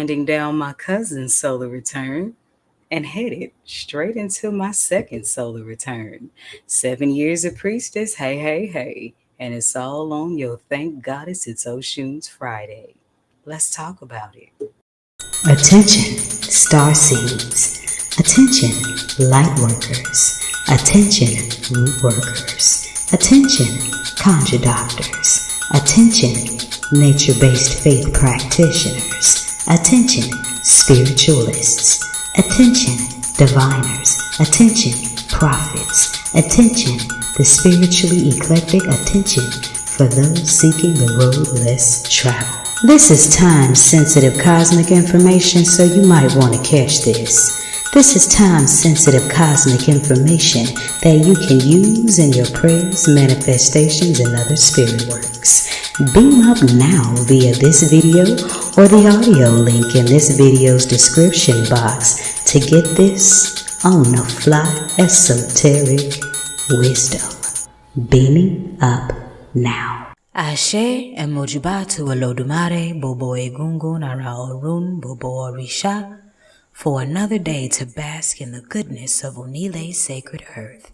winding down my cousin's solar return and headed straight into my second solar return. 7 years of priestess, hey, hey, hey. And it's all on your thank goddess it's Oshun's Friday. Let's talk about it. Attention, star seeds. Attention, light workers. Attention, root workers. Attention, conjure doctors. Attention, nature-based faith practitioners. Attention, spiritualists. Attention, diviners. Attention, prophets. Attention, the spiritually eclectic. Attention for those seeking the road less traveled. This is time-sensitive cosmic information, so you might want to catch this. This is time-sensitive cosmic information that you can use in your prayers, manifestations, and other spirit works. Beam up now via this video or the audio link in this video's description box to get this on the fly esoteric wisdom. Beaming up now. Ashe emojibatu Olodumare Bobo Egungun Ara Orun Bobo Orisha for another day to bask in the goodness of Onile's sacred earth.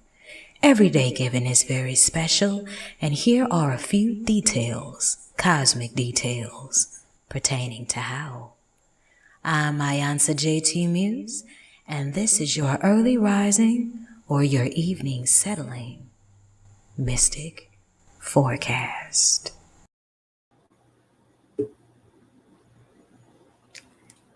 Every day given is very special, and here are a few details, cosmic details, pertaining to how. I'm iiiYansaje to you, Muse, and this is your early rising or your evening settling mystic forecast.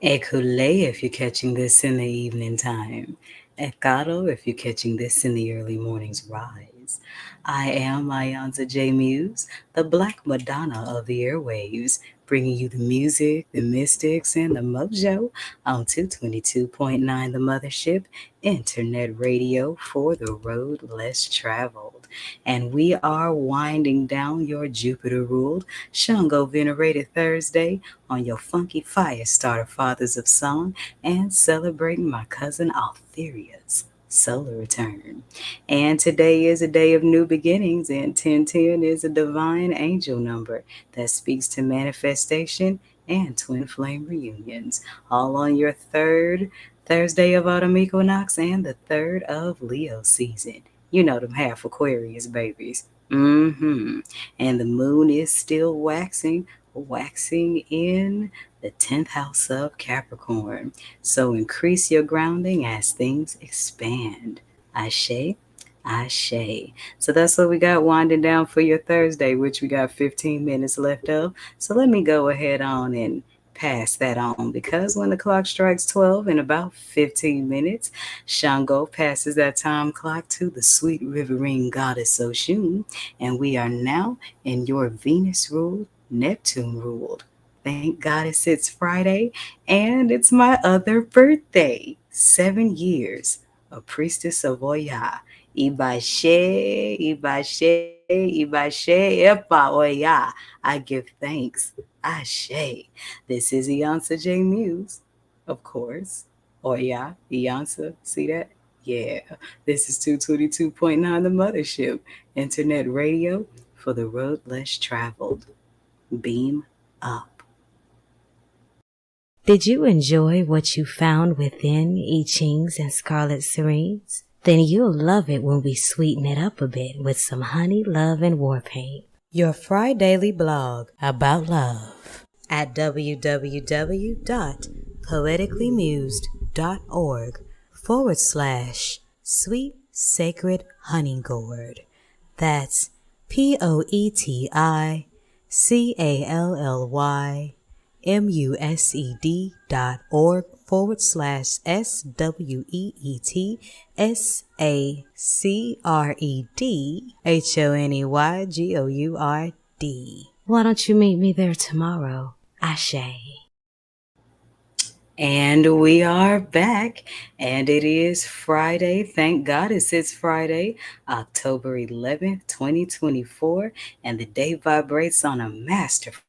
Ekule if you're catching this in the evening time. Ekado if you're catching this in the early morning's rise. I am iiiYansaje Muse, the Black Madonna of the airwaves, bringing you the music, the mystics, and the mojo on 222.9 The Mothership, internet radio for the road less traveled. And we are winding down your Jupiter-ruled, Shango-venerated Thursday on your funky fire starter fathers of song and celebrating my cousin Altheria's solar return. And today is a day of new beginnings, and 1010 is a divine angel number that speaks to manifestation and twin flame reunions, all on your third Thursday of autumn equinox and the third of Leo season. You know them half Aquarius babies. And the moon is still waxing in the 10th house of Capricorn. So increase your grounding as things expand. Ashe, ashe. So that's what we got winding down for your Thursday, which we got 15 minutes left of. So let me go ahead on and pass that on, because when the clock strikes 12 in about 15 minutes, Shango passes that time clock to the sweet riverine goddess Oshun, and we are now in your Venus-ruled, Neptune-ruled. Thank goddess it's Friday, and it's my other birthday. 7 years, a priestess of Oya. Iba Epa Oya. I give thanks. Ashe. This is iiiYansaje Muse, of course. Oya, iiiYansa, see that? Yeah. This is 222.9 The Mothership, internet radio for the road less traveled. Beam up. Did you enjoy what you found within I Chings and Scarlet Serenes? Then you'll love it when we sweeten it up a bit with some honey, love, and war paint. Your Fridaily blog about love at www.poeticallymused.org/sweet sacred honey gourd. That's POETICALLYMUSED.org/SWEETHoneyGourd. Why don't you meet me there tomorrow? Ashe. And we are back, and it is Friday. Thank goddess it's Friday, October 11th, 2024, and the day vibrates on a masterful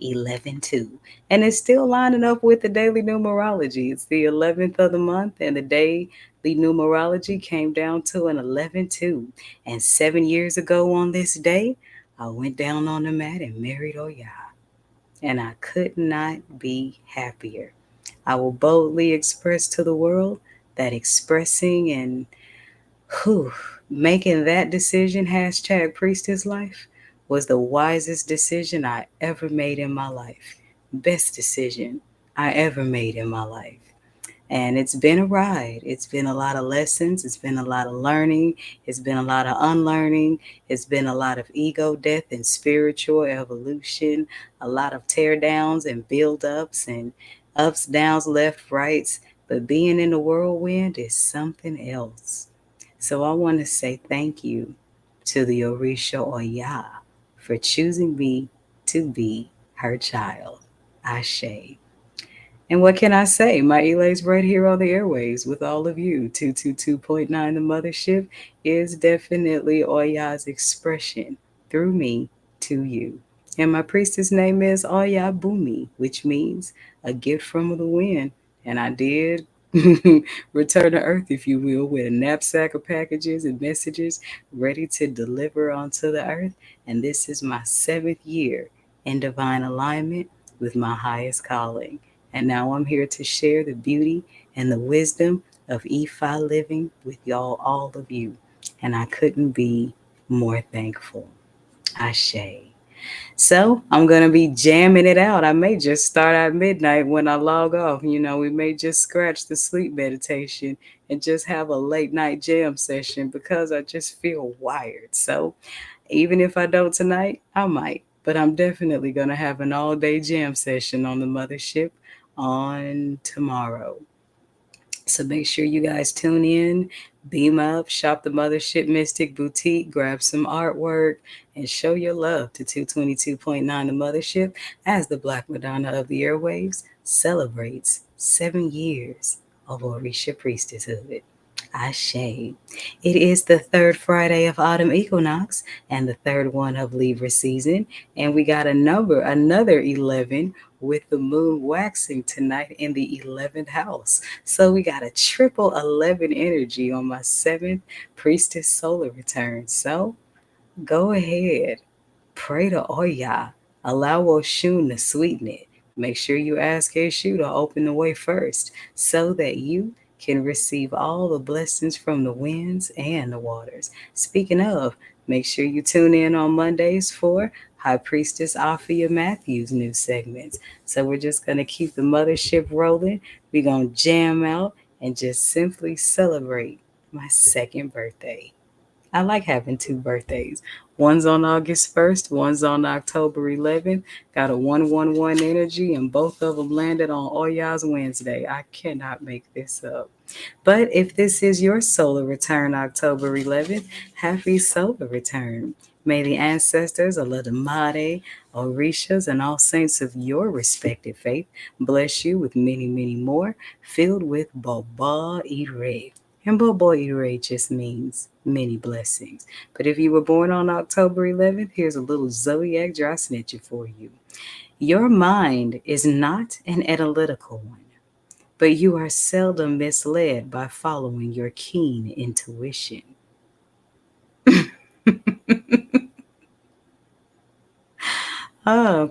11-2. And it's still lining up with the daily numerology. It's the 11th of the month, and the daily numerology came down to an 11-2. And 7 years ago on this day, I went down on the mat and married Oya. and I could not be happier. I will boldly express to the world that expressing and whew, making that decision, hashtag priestess life, was the wisest decision I ever made in my life. Best decision I ever made in my life. And it's been a ride. It's been a lot of lessons. It's been a lot of learning. It's been a lot of unlearning. It's been a lot of ego death and spiritual evolution, a lot of tear downs and build ups and ups, downs, left, rights. But being in the whirlwind is something else. So I want to say thank you to the Orisha Oya for choosing me to be her child. Ashe. And what can I say? My Elay's right here on the airways with all of you. 222.9 The Mothership is definitely Oya's expression through me to you. And my priestess name is Oya Bumi, which means a gift from the wind. And I did return to earth, if you will, with a knapsack of packages and messages ready to deliver onto the earth. And this is my 7th year in divine alignment with my highest calling. And now I'm here to share the beauty and the wisdom of Ifa living with y'all, all of you. And I couldn't be more thankful. Ashe. So I'm going to be jamming it out. I may just start at midnight when I log off. We may just scratch the sleep meditation and just have a late night jam session because I just feel wired. So even if I don't tonight, I might. But I'm definitely going to have an all day jam session on the mothership on tomorrow. So make sure you guys tune in, beam up, shop the Mothership Mystic Boutique, grab some artwork, and show your love to 222.9 The Mothership as the Black Madonna of the Airwaves celebrates 7 years of Orisha priestesshood. Ashe. It is the third Friday of autumn equinox and the third one of Libra season, and we got another 11 with the moon waxing tonight in the 11th house. So we got a triple 11 energy on my 7th priestess solar return. So go ahead, pray to Oya, allow Oshun to sweeten it. Make sure you ask Eshu to open the way first so that you can receive all the blessings from the winds and the waters. Speaking of, make sure you tune in on Mondays for High Priestess Althea Matthews' new segments. So we're just going to keep the mothership rolling. We're going to jam out and just simply celebrate my second birthday. I like having two birthdays. One's on August 1st, one's on October 11th. Got a 111 energy, and both of them landed on Oya's Wednesday. I cannot make this up. But if this is your solar return, October 11th, happy solar return. May the ancestors, Aladamade, Orishas, and all saints of your respective faith bless you with many, many more, filled with Baba Ire. And Bobo Ire just means many blessings. But if you were born on October 11th, here's a little zodiac dry snitcher for you. Your mind is not an analytical one, but you are seldom misled by following your keen intuition.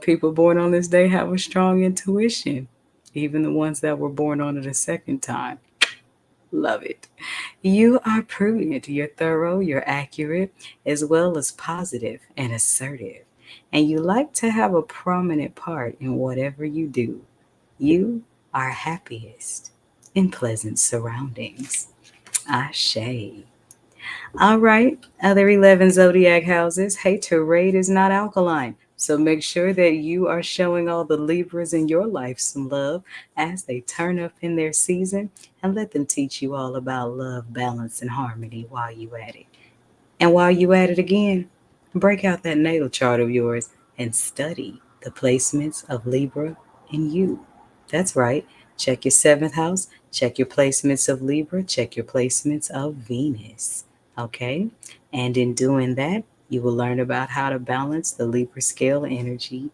People born on this day have a strong intuition, even the ones that were born on it a second time. Love it. You are prudent, you're thorough, you're accurate, as well as positive and assertive. And you like to have a prominent part in whatever you do. You are happiest in pleasant surroundings. Ashe. All right, other 11 zodiac houses. Hey, Terade is not alkaline. So make sure that you are showing all the Libras in your life some love as they turn up in their season, and let them teach you all about love, balance, and harmony while you at it. And while you at it again, break out that natal chart of yours and study the placements of Libra in you. That's right. Check your seventh house, check your placements of Libra, check your placements of Venus. Okay? And in doing that, you will learn about how to balance the Libra scale energy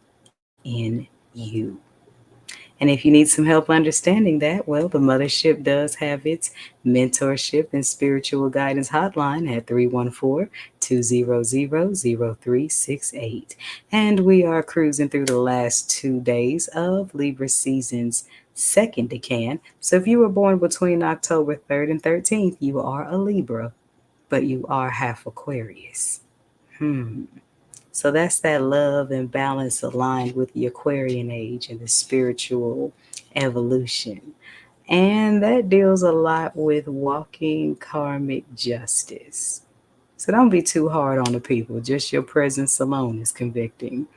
in you. And if you need some help understanding that, well, the Mothership does have its mentorship and spiritual guidance hotline at 314-200-0368. And we are cruising through the last 2 days of Libra season's second decan. So if you were born between October 3rd and 13th, you are a Libra, but you are half Aquarius. So that's that love and balance aligned with the Aquarian age and the spiritual evolution. And that deals a lot with walking karmic justice. So don't be too hard on the people. Just your presence alone is convicting.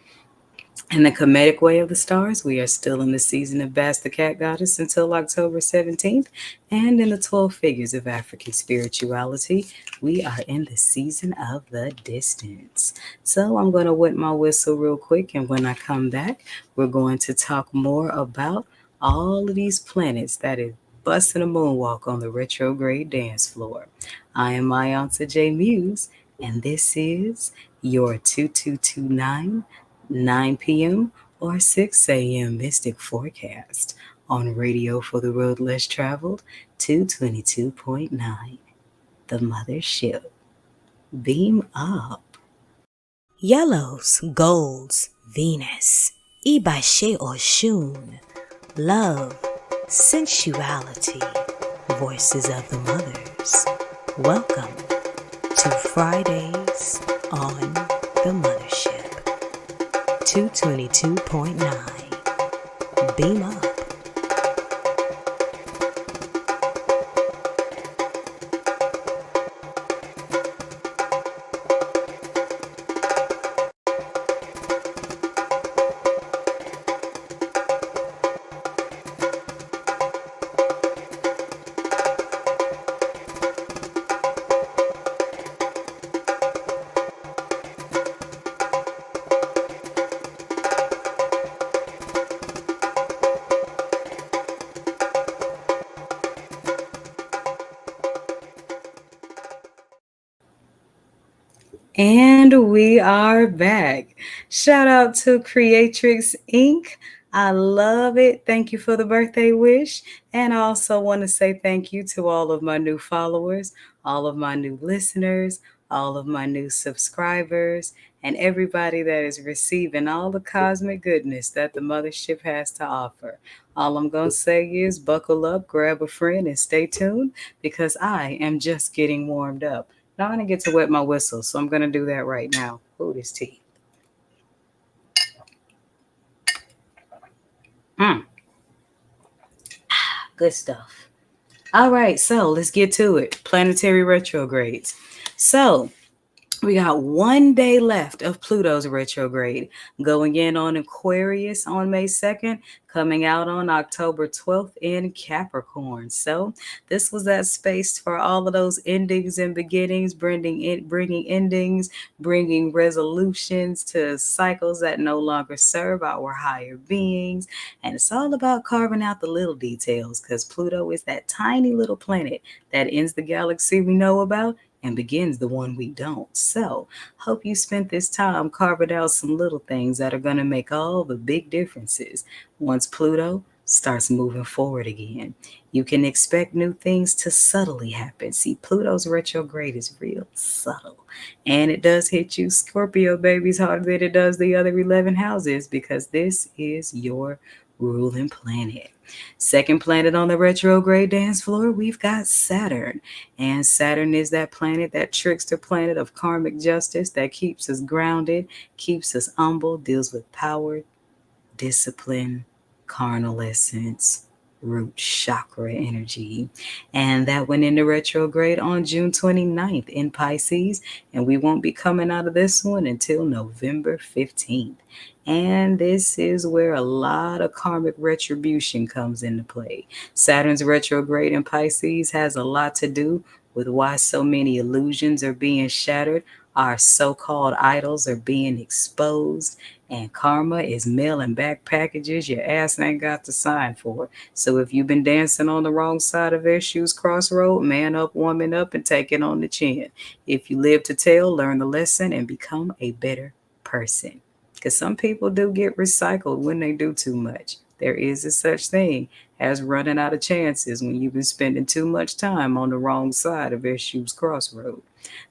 In the comedic way of the stars, we are still in the season of Bast the Cat Goddess until October 17th. And in the 12 figures of African spirituality, we are in the season of the distance. So I'm going to wet my whistle real quick. And when I come back, we're going to talk more about all of these planets that is busting a moonwalk on the retrograde dance floor. I am iiYansaje Muse, and this is your 2229 9 p.m. or 6 a.m. Mystic Forecast on Radio for the Road Less Traveled, 222.9, The Mothership. Beam up. Yellows, golds, Venus, Iba Osun, love, sensuality, voices of the mothers. Welcome to Fridays on the Mothership. 222.9. Beam up. And we are back. Shout out to Creatrix Inc. I love it. Thank you for the birthday wish. And I also want to say thank you to all of my new followers, all of my new listeners, all of my new subscribers, and everybody that is receiving all the cosmic goodness that the mothership has to offer. All I'm going to say is buckle up, grab a friend, and stay tuned because I am just getting warmed up. Now I didn't get to wet my whistle, so I'm gonna do that right now. Ooh, this tea. Mm, good stuff. All right, so let's get to it. Planetary retrogrades. So we got 1 day left of Pluto's retrograde, going in on Aquarius on May 2nd, coming out on October 12th in Capricorn. So this was that space for all of those endings and beginnings, bringing endings, bringing resolutions to cycles that no longer serve our higher beings. And it's all about carving out the little details because Pluto is that tiny little planet that ends the galaxy we know about and begins the one we don't. So, hope you spent this time carving out some little things that are going to make all the big differences once Pluto starts moving forward again. You can expect new things to subtly happen. See, Pluto's retrograde is real subtle. And it does hit you, Scorpio babies, harder than it does the other 11 houses because this is your ruling planet. Second planet on the retrograde dance floor, we've got Saturn. And Saturn is that planet, that trickster planet of karmic justice that keeps us grounded, keeps us humble, deals with power, discipline, carnal essence, root chakra energy. And that went into retrograde on June 29th in Pisces. And we won't be coming out of this one until November 15th. And this is where a lot of karmic retribution comes into play. Saturn's retrograde in Pisces has a lot to do with why so many illusions are being shattered, our so called idols are being exposed, and karma is mailing back packages your ass ain't got to sign for. So if you've been dancing on the wrong side of issues crossroad, man up, woman up, and take it on the chin. If you live to tell, learn the lesson and become a better person. Because some people do get recycled when they do too much. there is a such thing as running out of chances when you've been spending too much time on the wrong side of issues crossroad.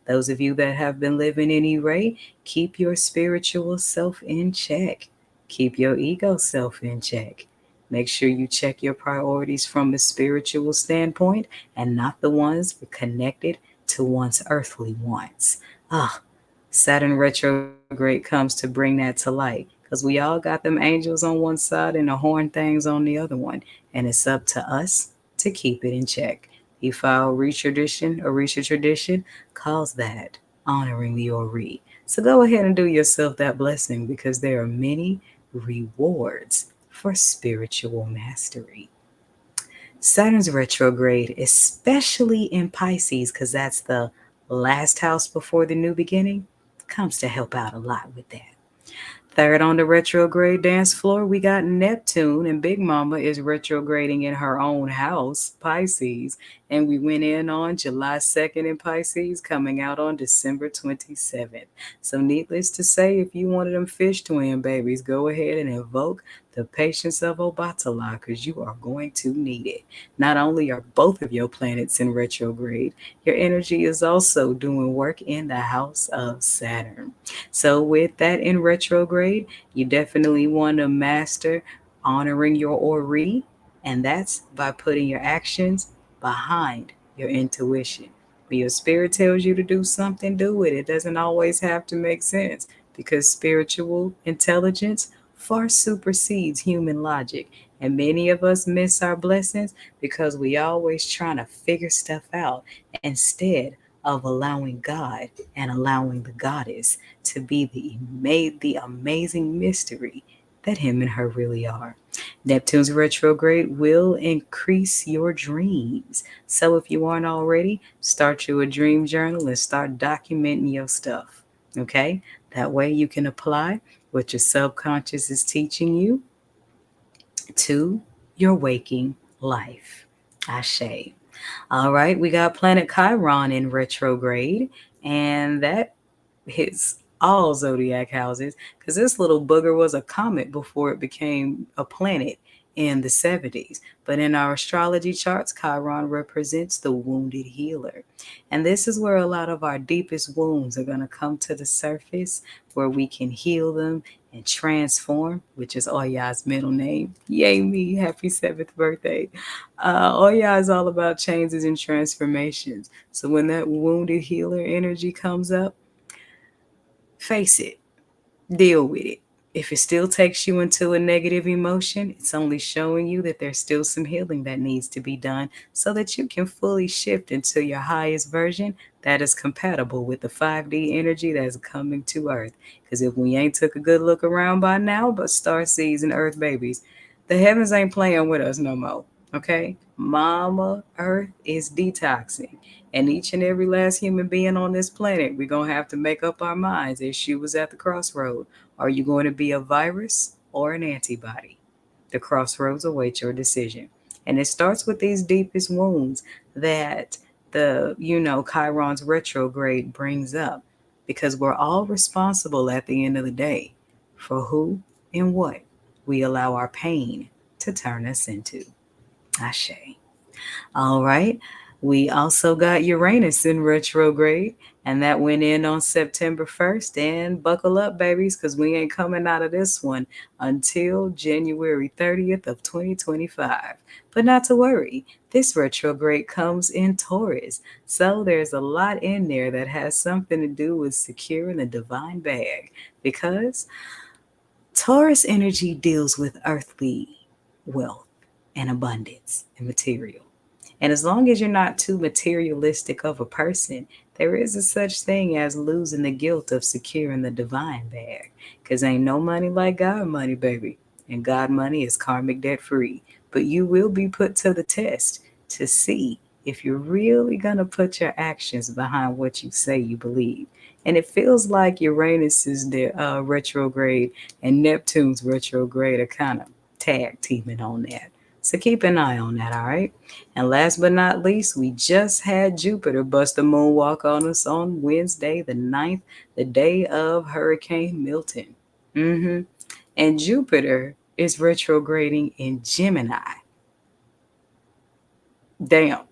Those of you that have been living in E-Ray, keep your spiritual self in check. Keep your ego self in check. Make sure you check your priorities from a spiritual standpoint and not the ones connected to one's earthly wants. Ah, Saturn retrograde comes to bring that to light because we all got them angels on one side and the horn things on the other one, and it's up to us to keep it in check. Ifile recent tradition calls that honoring your re. So go ahead and do yourself that blessing because there are many rewards for spiritual mastery. Saturn's retrograde, especially in Pisces, because that's the last house before the new beginning, comes to help out a lot with that. Third on the retrograde dance floor, we got Neptune, and Big Mama is retrograding in her own house, Pisces. And we went in on July 2nd in Pisces, coming out on December 27th. So, needless to say, if you wanted them fish twin babies, go ahead and invoke the patience of Obatala because you are going to need it. Not only are both of your planets in retrograde, your energy is also doing work in the house of Saturn. So, with that in retrograde, you definitely want to master honoring your Ori, and that's by putting your actions behind your intuition. When your spirit tells you to do something, do it. It doesn't always have to make sense because spiritual intelligence far supersedes human logic. And many of us miss our blessings because we always trying to figure stuff out instead of allowing God and allowing the goddess to be the amazing mystery that him and her really are. Neptune's retrograde will increase your dreams. So if you aren't already, start you a dream journal and start documenting your stuff. Okay? That way you can apply what your subconscious is teaching you to your waking life. Ashe. All right, we got planet Chiron in retrograde, and that hits all zodiac houses because this little booger was a comet before it became a planet in the 70s. But in our astrology charts, Chiron represents the wounded healer. And this is where a lot of our deepest wounds are going to come to the surface, where we can heal them and transform, which is Oya's middle name. Yay, me. Happy 7th birthday. Oya is all about changes and transformations. So when that wounded healer energy comes up, face it, deal with it. If it still takes you into a negative emotion, it's only showing you that there's still some healing that needs to be done so that you can fully shift into your highest version that is compatible with the 5D energy that's coming to Earth. Because if we ain't took a good look around by now, but star seeds and Earth babies, the heavens ain't playing with us no more. Okay? Mama Earth is detoxing. And each and every last human being on this planet, we're going to have to make up our minds as she was at the crossroad. Are you going to be a virus or an antibody? The crossroads await your decision. And it starts with these deepest wounds that Chiron's retrograde brings up because we're all responsible at the end of the day for who and what we allow our pain to turn us into. Ashe. All right. We also got Uranus in retrograde, and that went in on September 1st. And buckle up, babies, because we ain't coming out of this one until January 30th of 2025. But not to worry, this retrograde comes in Taurus. So there's a lot in there that has something to do with securing the divine bag because Taurus energy deals with earthly wealth and abundance and material. And as long as you're not too materialistic of a person, there is a such thing as losing the guilt of securing the divine bag. Because ain't no money like God money, baby. And God money is karmic debt free. But you will be put to the test to see if you're really going to put your actions behind what you say you believe. And it feels like Uranus's retrograde and Neptune's retrograde are kind of tag teaming on that. So keep an eye on that, all right? And last but not least, we just had Jupiter bust a moonwalk on us on Wednesday, the 9th, the day of Hurricane Milton. And Jupiter is retrograding in Gemini. Damn.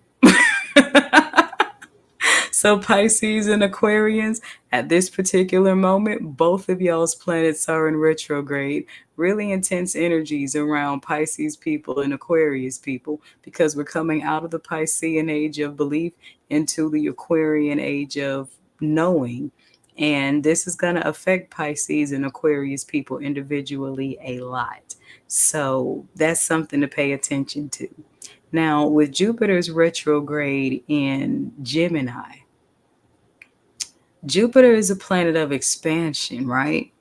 So Pisces and Aquarians, at this particular moment, both of y'all's planets are in retrograde. Really intense energies around Pisces people and Aquarius people, because we're coming out of the Piscean age of belief into the Aquarian age of knowing. And this is going to affect Pisces and Aquarius people individually a lot. So that's something to pay attention to. Now, with Jupiter's retrograde in Gemini, Jupiter is a planet of expansion, right?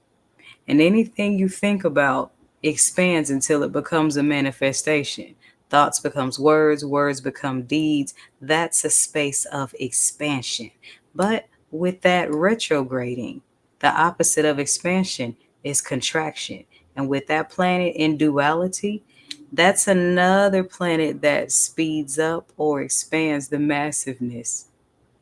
And anything you think about expands until it becomes a manifestation. Thoughts becomes words, words become deeds. That's a space of expansion. But with that retrograding, the opposite of expansion is contraction. And with that planet in duality, that's another planet that speeds up or expands the massiveness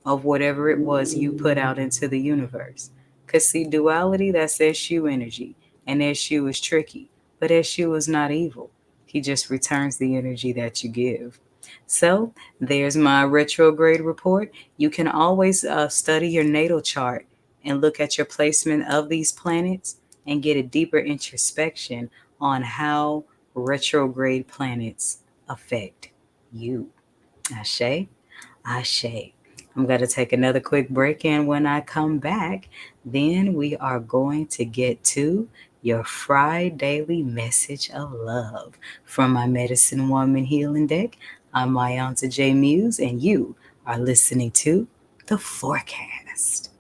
of whatever it was you put out into the universe. Because, see, duality, that's SU energy. And SU is tricky. But SU is not evil. He just returns the energy that you give. So, there's my retrograde report. You can always study your natal chart and look at your placement of these planets and get a deeper introspection on how retrograde planets affect you. Ashe? Ashe. I'm going to take another quick break, and when I come back, then we are going to get to your Friday message of love from my Medicine Woman Healing Deck. I'm iiiYansaje Muse, and you are listening to The Forecast.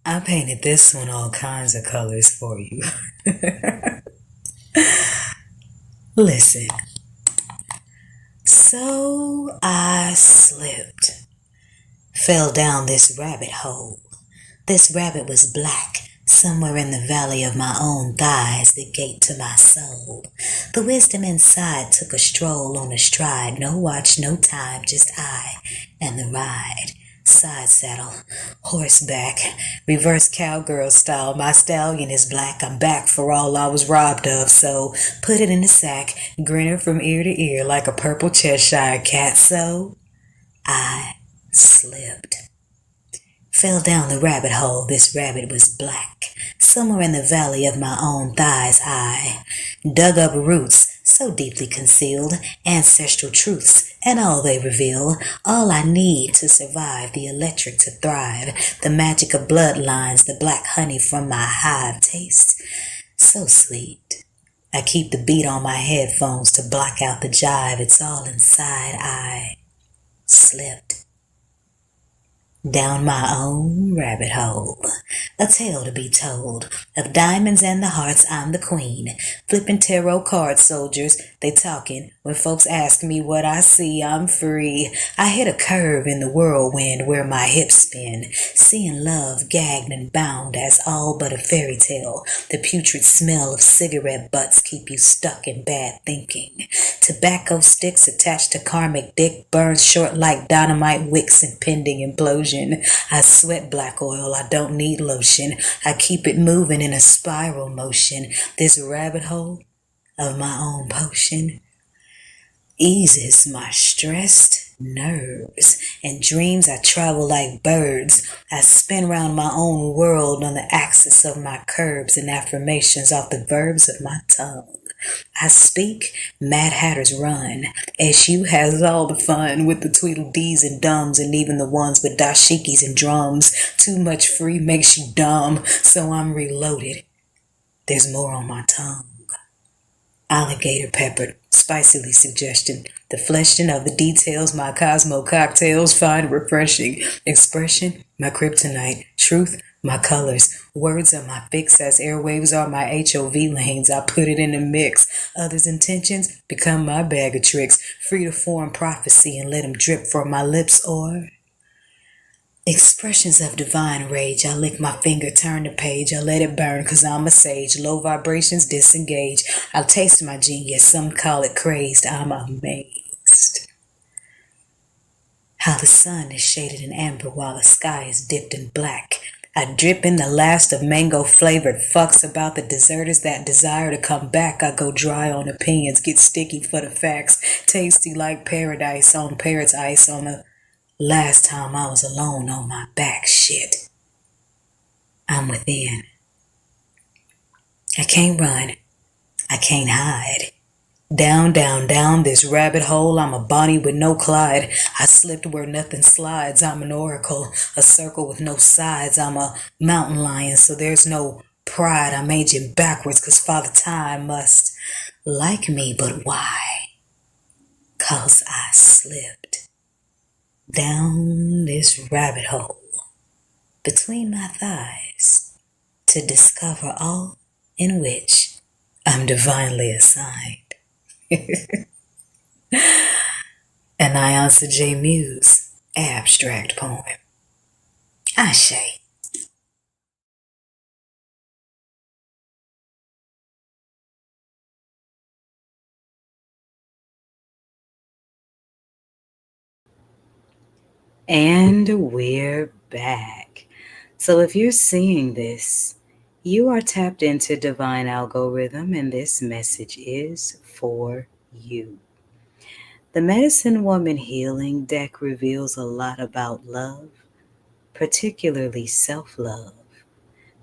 I painted this one all kinds of colors for you. Listen. So I slipped, fell down this rabbit hole. This rabbit was black, somewhere in the valley of my own thighs, the gate to my soul. The wisdom inside took a stroll on a stride, no watch, no time, just I and the ride. Side saddle, horseback, reverse cowgirl style. My stallion is black, I'm back for all I was robbed of, so put it in a sack, grinning from ear to ear like a purple Cheshire cat. So I slipped. Fell down the rabbit hole, this rabbit was black. Somewhere in the valley of my own thighs I dug up roots so deeply concealed, ancestral truths, and all they reveal. All I need to survive, the electric to thrive, the magic of bloodlines, the black honey from my hive taste so sweet. I keep the beat on my headphones to block out the jive. It's all inside. I slipped down my own rabbit hole. A tale to be told of diamonds and the hearts. I'm the queen, flipping tarot card soldiers. They talking when folks ask me what I see. I'm free. I hit a curve in the whirlwind where my hips spin, seeing love gagged and bound as all but a fairy tale. The putrid smell of cigarette butts keep you stuck in bad thinking. Tobacco sticks attached to karmic dick burns short like dynamite wicks, impending implosion. I sweat black oil, I don't need lotion. I keep it moving in a spiral motion. This rabbit hole of my own potion eases my stressed nerves. In dreams I travel like birds. I spin round my own world on the axis of my curves and affirmations off the verbs of my tongue. I speak, Mad Hatters run. SU has all the fun with the Tweedledees and Dums, and even the ones with dashikis and drums. Too much free makes you dumb, so I'm reloaded. There's more on my tongue. Alligator peppered, spicily suggestion. The fleshing of the details my Cosmo cocktails find refreshing. Expression, my kryptonite. Truth, my colors. Words are my fix as airwaves are my HOV lanes. I put it in the mix. Others' intentions become my bag of tricks. Free to form prophecy and let them drip from my lips, or expressions of divine rage. I lick my finger, turn the page. I let it burn cause I'm a sage. Low vibrations disengage. I'll taste my genius. Some call it crazed. I'm amazed. How the sun is shaded in amber while the sky is dipped in black. I drip in the last of mango-flavored fucks about the deserters that desire to come back. I go dry on opinions, get sticky for the facts. Tasty like paradise on parrot's ice on the last time I was alone on my back. Shit. I'm within. I can't run. I can't hide. Down, down, down this rabbit hole, I'm a Bonnie with no Clyde. I slipped where nothing slides, I'm an oracle, a circle with no sides. I'm a mountain lion, so there's no pride. I'm aging backwards, cause Father Time must like me, but why? Cause I slipped down this rabbit hole between my thighs to discover all in which I'm divinely assigned. An iiiYansaje Muse abstract poem. Ashe. And we're back. So if you're seeing this, you are tapped into divine algorithm, and this message is for you. The Medicine Woman Healing deck reveals a lot about love, particularly self-love,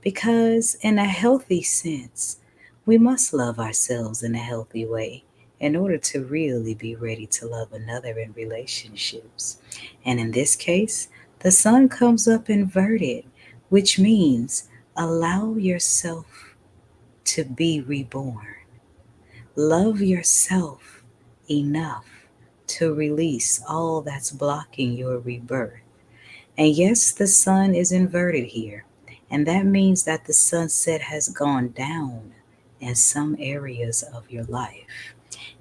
because in a healthy sense, we must love ourselves in a healthy way in order to really be ready to love another in relationships. And in this case, the sun comes up inverted, which means allow yourself to be reborn. Love yourself enough to release all that's blocking your rebirth. And yes, the sun is inverted here, and that means that the sunset has gone down in some areas of your life.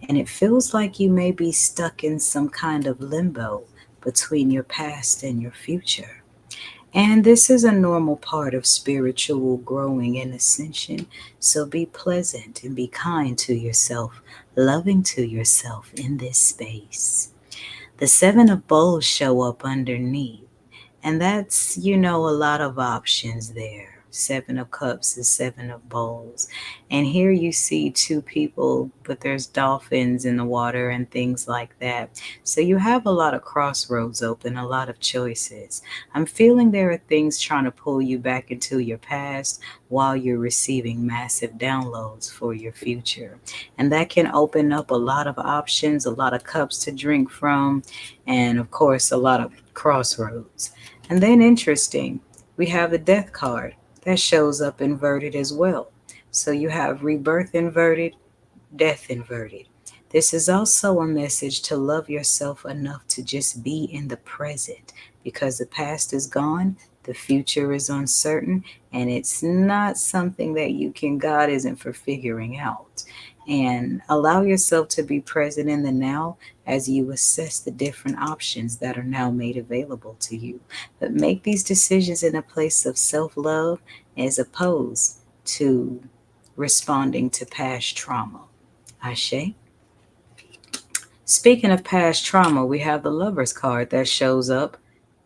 And it feels like you may be stuck in some kind of limbo between your past and your future. And this is a normal part of spiritual growing and ascension. So be pleasant and be kind to yourself, loving to yourself in this space. The Seven of Bowls show up underneath. And that's, a lot of options there. Seven of Cups is Seven of Bowls. And here you see two people, but there's dolphins in the water and things like that. So you have a lot of crossroads open, a lot of choices. I'm feeling there are things trying to pull you back into your past while you're receiving massive downloads for your future. And that can open up a lot of options, a lot of cups to drink from, and of course, a lot of crossroads. And then interesting, we have the death card that shows up inverted as well. So you have rebirth inverted, death inverted. This is also a message to love yourself enough to just be in the present, because the past is gone, the future is uncertain, and it's not something that God isn't for figuring out. And allow yourself to be present in the now as you assess the different options that are now made available to you. But make these decisions in a place of self-love as opposed to responding to past trauma. Ashe. Speaking of past trauma, we have the Lover's card that shows up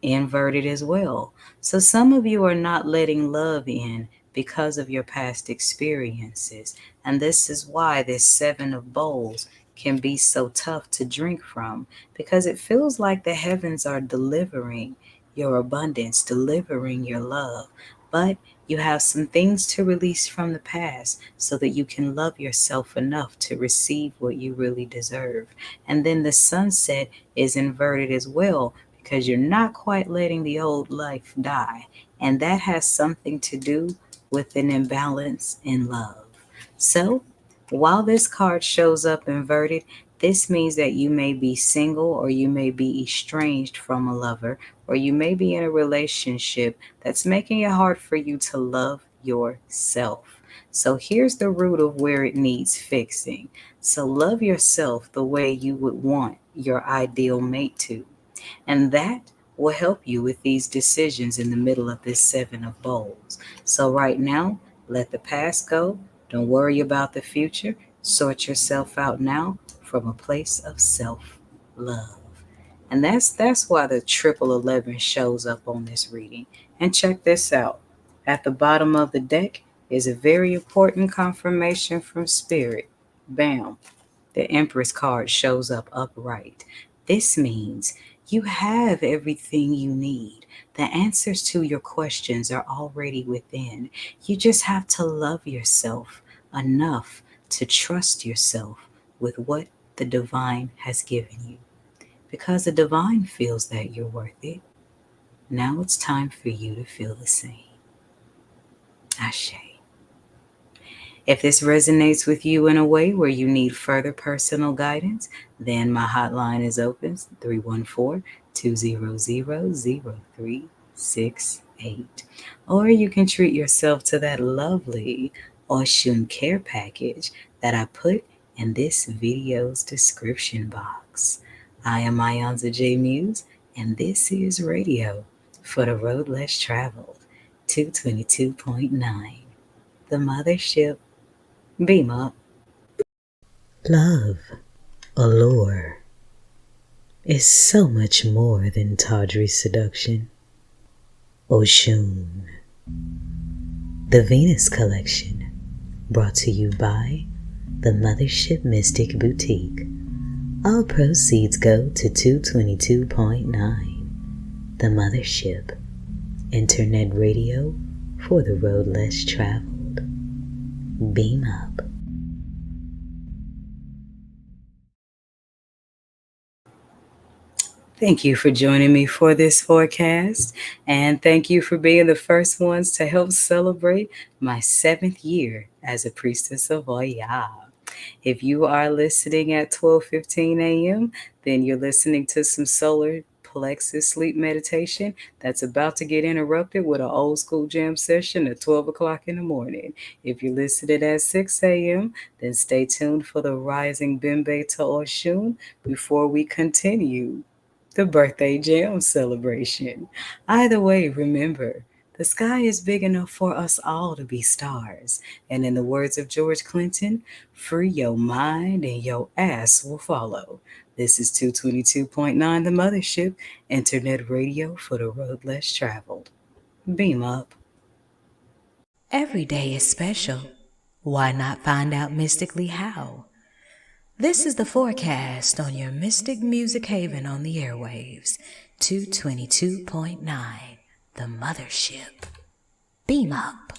inverted as well. So some of you are not letting love in because of your past experiences. And this is why this Seven of Bowls can be so tough to drink from, because it feels like the heavens are delivering your abundance, delivering your love. But you have some things to release from the past so that you can love yourself enough to receive what you really deserve. And then the sunset is inverted as well, because you're not quite letting the old life die. And that has something to do with an imbalance in love. So, while this card shows up inverted, this means that you may be single, or you may be estranged from a lover, or you may be in a relationship that's making it hard for you to love yourself. So here's the root of where it needs fixing. So love yourself the way you would want your ideal mate to. And that will help you with these decisions in the middle of this Seven of Bowls. So right now, let the past go. Don't worry about the future. Sort yourself out now from a place of self-love. And that's why the triple 11 shows up on this reading. And check this out. At the bottom of the deck is a very important confirmation from Spirit. Bam. The Empress card shows up upright. This means you have everything you need. The answers to your questions are already within. You just have to love yourself enough to trust yourself with what the divine has given you. Because the divine feels that you're worth it. Now it's time for you to feel the same. Ashe. If this resonates with you in a way where you need further personal guidance, then my hotline is open 314-200-0368. Or you can treat yourself to that lovely Oshun care package that I put in this video's description box. I am iiiYansaje Muse, and this is radio for the road less traveled, 222.9, the Mothership. Beam up. Love, allure, is so much more than tawdry seduction. Oshun, the Venus Collection, brought to you by the Mothership Mystic Boutiq. All proceeds go to 222.9, the Mothership, internet radio for the road less traveled. Beam up. Thank you for joining me for this forecast, and thank you for being the first ones to help celebrate my 7th year as a priestess of Oya. If you are listening at 12:15 a.m., then you're listening to some solar plexus sleep meditation that's about to get interrupted with an old school jam session at 12 o'clock in the morning. If you're listening at 6 a.m., then stay tuned for the rising Bimbe to Oshun before we continue the birthday jam celebration. Either way, remember, the sky is big enough for us all to be stars. And in the words of George Clinton, free your mind and your ass will follow. This is 222.9 The Mothership, internet radio for the road less traveled. Beam up. Every day is special. Why not find out mystically how? This is the forecast on your Mystic Music Haven on the airwaves, 222.9, the Mothership. Beam up.